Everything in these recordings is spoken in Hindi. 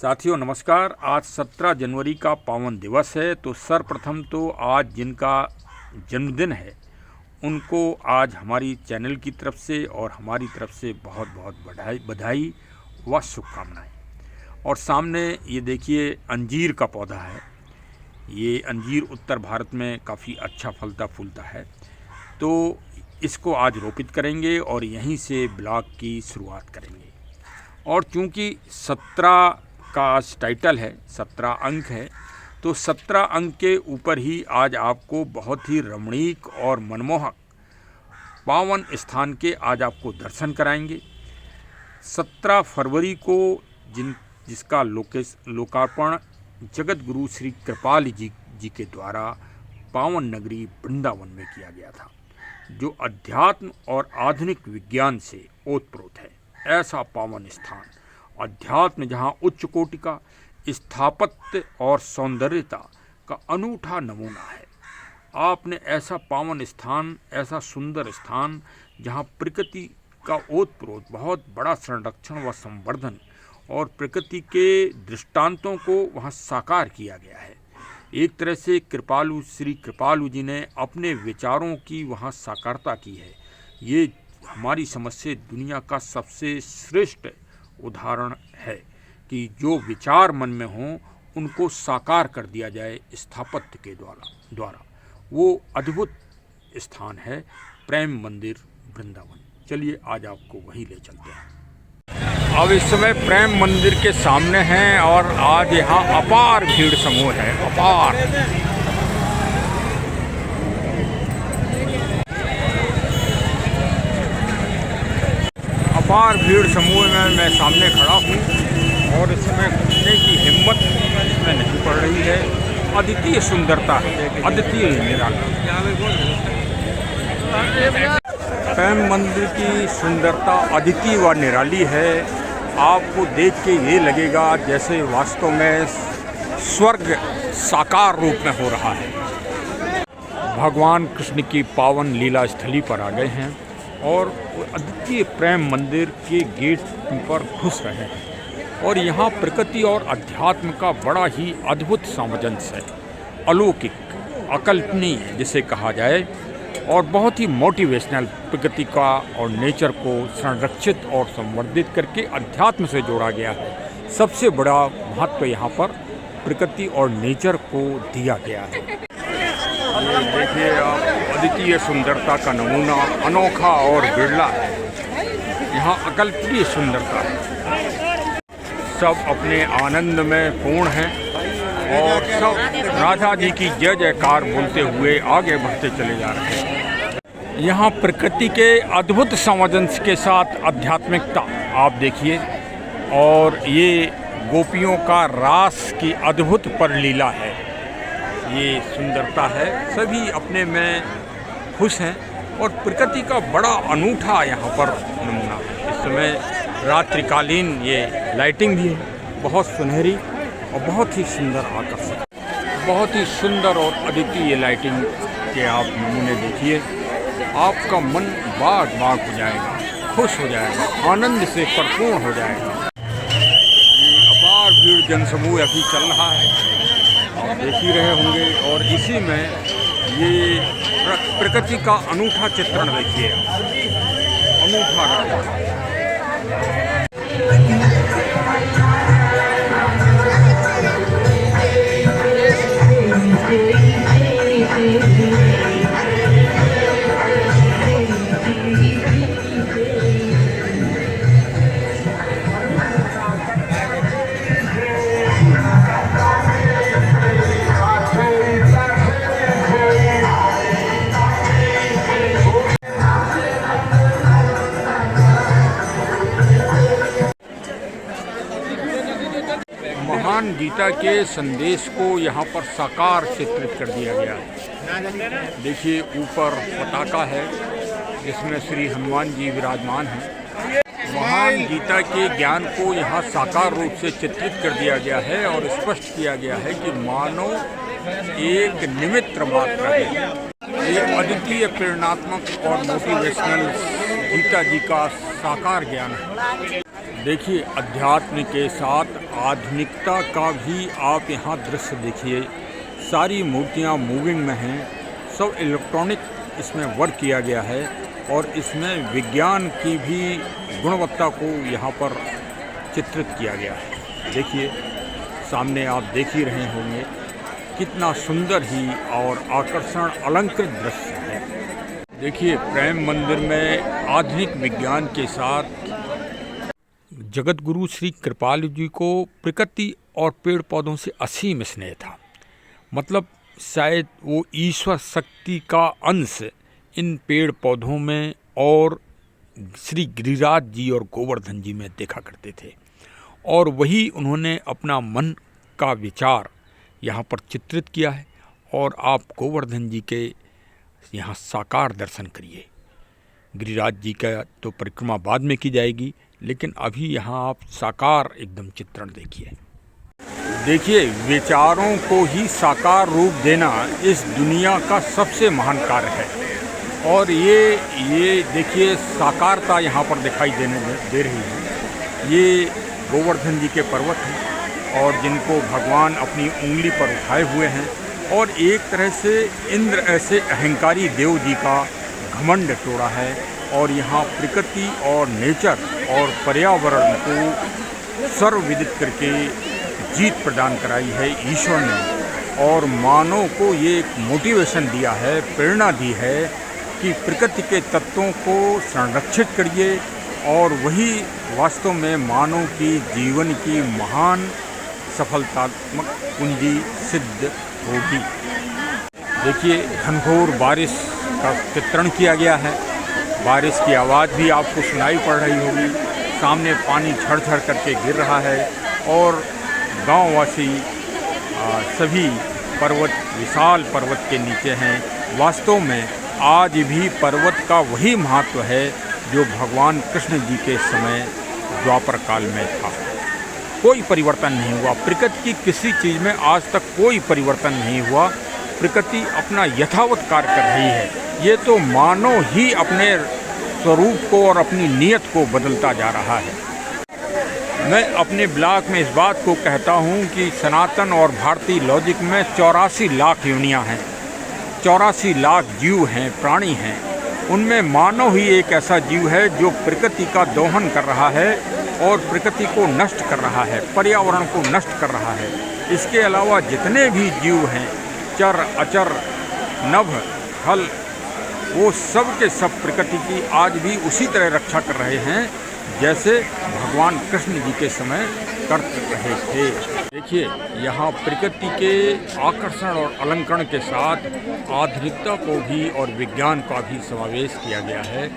साथियों नमस्कार। आज 17 जनवरी का पावन दिवस है। तो सर्वप्रथम तो आज जिनका जन्मदिन है उनको आज हमारी चैनल की तरफ से और हमारी तरफ से बहुत बहुत बधाई व शुभकामनाएं। और सामने ये देखिए अंजीर का पौधा है। ये अंजीर उत्तर भारत में काफ़ी अच्छा फलता फूलता है। तो इसको आज रोपित करेंगे और यहीं से ब्लॉग की शुरुआत करेंगे। और चूँकि 17 का आज टाइटल है, 17 अंक है, तो 17 अंक के ऊपर ही आज आपको बहुत ही रमणीक और मनमोहक पावन स्थान के आज आपको दर्शन कराएंगे। 17 फरवरी को जिसका लोकार्पण जगत गुरु श्री कृपाल जी के द्वारा पावन नगरी वृंदावन में किया गया था, जो अध्यात्म और आधुनिक विज्ञान से ओतप्रोत है। ऐसा पावन स्थान, अध्यात्म जहाँ उच्च कोटि का, स्थापत्य और सौंदर्यता का अनूठा नमूना है। आपने ऐसा पावन स्थान, ऐसा सुंदर स्थान जहाँ प्रकृति का ओतप्रोत बहुत बड़ा संरक्षण व संवर्धन और प्रकृति के दृष्टांतों को वहाँ साकार किया गया है। एक तरह से श्री कृपालु जी ने अपने विचारों की वहाँ साकारता की है। ये हमारी समझ से दुनिया का सबसे श्रेष्ठ उदाहरण है कि जो विचार मन में हों उनको साकार कर दिया जाए स्थापत्य के द्वारा। वो अद्भुत स्थान है प्रेम मंदिर वृंदावन। चलिए आज आपको वहीं ले चलते हैं। अब इस समय प्रेम मंदिर के सामने हैं और आज यहाँ अपार भीड़ समूह है, अपार भीड़ समूह में मैं सामने खड़ा हूँ और इस समय घुसने की हिम्मत इसमें नहीं पड़ रही है। अद्वितीय सुंदरता है, अद्वितीय निराला। प्रेम मंदिर की सुंदरता अद्वितीय व निराली है। आपको देख के ये लगेगा जैसे वास्तव में स्वर्ग साकार रूप में हो रहा है। भगवान कृष्ण की पावन लीला स्थली पर आ गए हैं और अद्वितीय प्रेम मंदिर के गेट पर घुस रहे हैं। और यहाँ प्रकृति और अध्यात्म का बड़ा ही अद्भुत सामंजस्य है, अलौकिक, अकल्पनीय जिसे कहा जाए, और बहुत ही मोटिवेशनल। प्रकृति का और नेचर को संरक्षित और संवर्धित करके अध्यात्म से जोड़ा गया है। सबसे बड़ा महत्व यहाँ पर प्रकृति और नेचर को दिया गया है। ये देखिए आप, अद्वितीय सुंदरता का नमूना अनोखा और बिरला है। यहाँ अकल्पनीय सुंदरता है। सब अपने आनंद में पूर्ण हैं और सब राधा जी की जय जयकार बोलते हुए आगे बढ़ते चले जा रहे हैं। यहाँ प्रकृति के अद्भुत सामंजस्य के साथ आध्यात्मिकता आप देखिए, और ये गोपियों का रास की अद्भुत परलीला है। ये सुंदरता है, सभी अपने में खुश हैं और प्रकृति का बड़ा अनूठा यहाँ पर नमूना है। इस समय रात्रिकालीन ये लाइटिंग भी है, बहुत सुनहरी और बहुत ही सुंदर आकर्षक, बहुत ही सुंदर और अद्वितीय लाइटिंग के आप नमूने देखिए। आपका मन बाग बाग हो जाएगा, खुश हो जाएगा, आनंद से भरपूर हो जाएगा। ये अपार भीड़ जनसमूह अभी चल रहा है, आप देख ही रहे होंगे। और इसी में ये प्रकृति का अनूठा चित्रण देखिए, अनूठा राधा। महान गीता के संदेश को यहाँ पर साकार चित्रित कर दिया गया है। देखिए ऊपर पताका है जिसमें श्री हनुमान जी विराजमान हैं। महान गीता के ज्ञान को यहाँ साकार रूप से चित्रित कर दिया गया है और स्पष्ट किया गया है कि मानव एक निमित्त मात्र है। ये अद्वितीय प्रेरणात्मक और मोटिवेशनल गीता जी का साकार ज्ञान है। देखिए, अध्यात्म के साथ आधुनिकता का भी आप यहाँ दृश्य देखिए। सारी मूर्तियाँ मूविंग में हैं, सब इलेक्ट्रॉनिक इसमें वर्क किया गया है और इसमें विज्ञान की भी गुणवत्ता को यहाँ पर चित्रित किया गया है। देखिए, सामने आप देख ही रहे होंगे कितना सुंदर ही और आकर्षण अलंकृत दृश्य है। देखिए, प्रेम मंदिर में आधुनिक विज्ञान के साथ जगत गुरु श्री कृपालु जी को प्रकृति और पेड़ पौधों से असीम स्नेह था। मतलब शायद वो ईश्वर शक्ति का अंश इन पेड़ पौधों में और श्री गिरिराज जी और गोवर्धन जी में देखा करते थे, और वही उन्होंने अपना मन का विचार यहाँ पर चित्रित किया है। और आप गोवर्धन जी के यहाँ साकार दर्शन करिए। गिरिराज जी का तो परिक्रमा बाद में की जाएगी, लेकिन अभी यहाँ आप साकार एकदम चित्रण देखिए। देखिए, विचारों को ही साकार रूप देना इस दुनिया का सबसे महान कार्य है। और ये देखिए, साकारता यहाँ पर दिखाई दे रही है। ये गोवर्धन जी के पर्वत हैं और जिनको भगवान अपनी उंगली पर उठाए हुए हैं, और एक तरह से इंद्र ऐसे अहंकारी देव जी का घमंड तोड़ा है। और यहाँ प्रकृति और नेचर और पर्यावरण को सर्वविदित करके जीत प्रदान कराई है ईश्वर ने, और मानव को ये एक मोटिवेशन दिया है, प्रेरणा दी है कि प्रकृति के तत्वों को संरक्षित करिए, और वही वास्तव में मानव की जीवन की महान सफलतात्मक कुंजी सिद्ध होगी। देखिए, घनघोर बारिश का चित्रण किया गया है। बारिश की आवाज़ भी आपको सुनाई पड़ रही होगी। सामने पानी झड़-झड़ करके गिर रहा है और गांववासी सभी विशाल पर्वत के नीचे हैं। वास्तव में आज भी पर्वत का वही महत्व है जो भगवान कृष्ण जी के समय द्वापर काल में था। कोई परिवर्तन नहीं हुआ। प्रकृति की किसी चीज़ में आज तक कोई परिवर्तन नहीं हुआ। प्रकृति अपना यथावत कार्य कर रही है। ये तो मानव ही अपने स्वरूप को और अपनी नीयत को बदलता जा रहा है। मैं अपने ब्लॉग में इस बात को कहता हूँ कि सनातन और भारतीय लॉजिक में 84 लाख योनियाँ हैं, 84 लाख जीव हैं, प्राणी हैं। उनमें मानव ही एक ऐसा जीव है जो प्रकृति का दोहन कर रहा है और प्रकृति को नष्ट कर रहा है, पर्यावरण को नष्ट कर रहा है। इसके अलावा जितने भी जीव हैं, चर अचर नभ हल, वो सब के सब प्रकृति की आज भी उसी तरह रक्षा कर रहे हैं जैसे भगवान कृष्ण जी के समय कर रहे थे। देखिए, यहाँ प्रकृति के आकर्षण और अलंकरण के साथ आधुनिकता को भी और विज्ञान का भी समावेश किया गया है,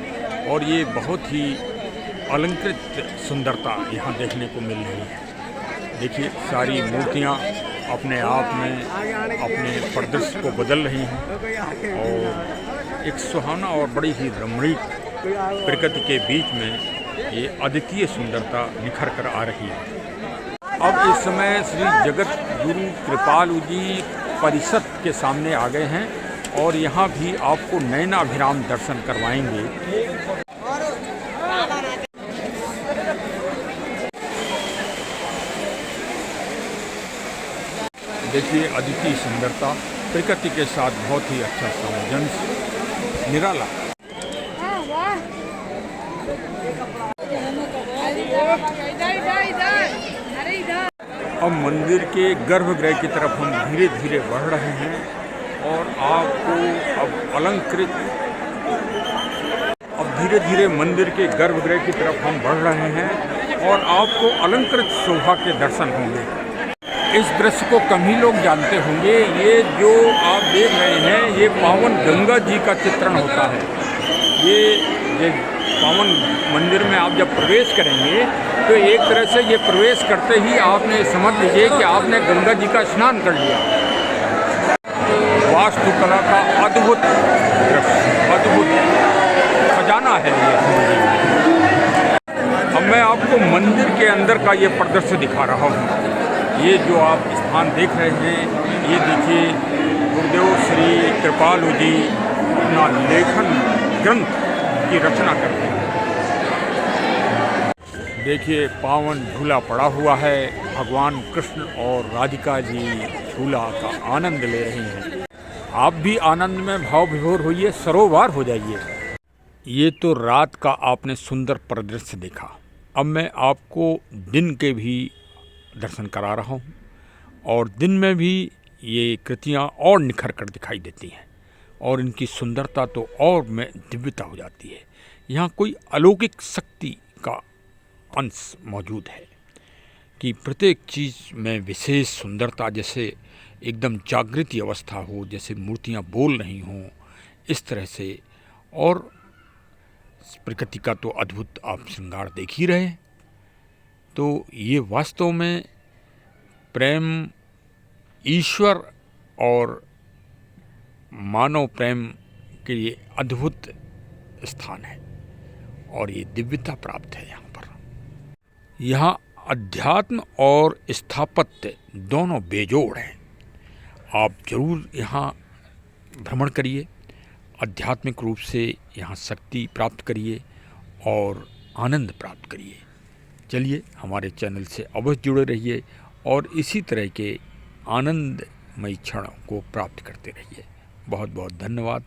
और ये बहुत ही अलंकृत सुंदरता यहाँ देखने को मिल रही है। देखिए, सारी मूर्तियाँ अपने आप में अपने परिदृश्य को बदल रही हैं, और एक सुहाना और बड़ी ही रमणीक प्रकृति के बीच में ये अद्वितीय सुंदरता निखर कर आ रही है। अब इस समय श्री जगत गुरु कृपालु जी परिषद के सामने आ गए हैं, और यहाँ भी आपको नयनाभिराम दर्शन करवाएंगे। देखिए, अद्वितीय सुंदरता, प्रकृति के साथ बहुत ही अच्छा सामंजस्य, निराला। अब मंदिर के गर्भगृह की तरफ हम धीरे धीरे बढ़ रहे हैं, और आपको अब धीरे धीरे मंदिर के गर्भगृह की तरफ हम बढ़ रहे हैं, और आपको अलंकृत शोभा के दर्शन होंगे। इस दृश्य को कम ही लोग जानते होंगे। ये जो आप देख रहे हैं, ये पावन गंगा जी का चित्रण होता है। ये पावन मंदिर में आप जब प्रवेश करेंगे तो एक तरह से ये प्रवेश करते ही आपने समझ लीजिए कि आपने गंगा जी का स्नान कर लिया। वास्तुकला का अद्भुत दृश्य, अद्भुत खजाना है ये। अब मैं आपको मंदिर के अंदर का ये परिदृश्य दिखा रहा हूँ। ये जो आप स्थान देख रहे हैं, ये देखिए गुरुदेव श्री कृपालु जी अपना लेखन ग्रंथ की रचना करते हैं। देखिए पावन झूला पड़ा हुआ है। भगवान कृष्ण और राधिका जी झूला का आनंद ले रही हैं। आप भी आनंद में भाव विभोर होइए, सरोवर हो जाइए। ये तो रात का आपने सुंदर परिदृश्य देखा। अब मैं आपको दिन के भी दर्शन करा रहा हूँ और दिन में भी ये कृतियाँ और निखर कर दिखाई देती हैं और इनकी सुंदरता तो और में दिव्यता हो जाती है। यहाँ कोई अलौकिक शक्ति का अंश मौजूद है कि प्रत्येक चीज़ में विशेष सुंदरता, जैसे एकदम जागृति अवस्था हो, जैसे मूर्तियाँ बोल रही हों, इस तरह से। और प्रकृति का तो अद्भुत आप श्रृंगार देख ही रहे। तो ये वास्तव में प्रेम, ईश्वर और मानव प्रेम के लिए अद्भुत स्थान है और ये दिव्यता प्राप्त है। यहाँ अध्यात्म और स्थापत्य दोनों बेजोड़ हैं। आप जरूर यहाँ भ्रमण करिए, आध्यात्मिक रूप से यहाँ शक्ति प्राप्त करिए और आनंद प्राप्त करिए। चलिए, हमारे चैनल से अवश्य जुड़े रहिए और इसी तरह के आनंदमयी क्षणों को प्राप्त करते रहिए। बहुत बहुत धन्यवाद।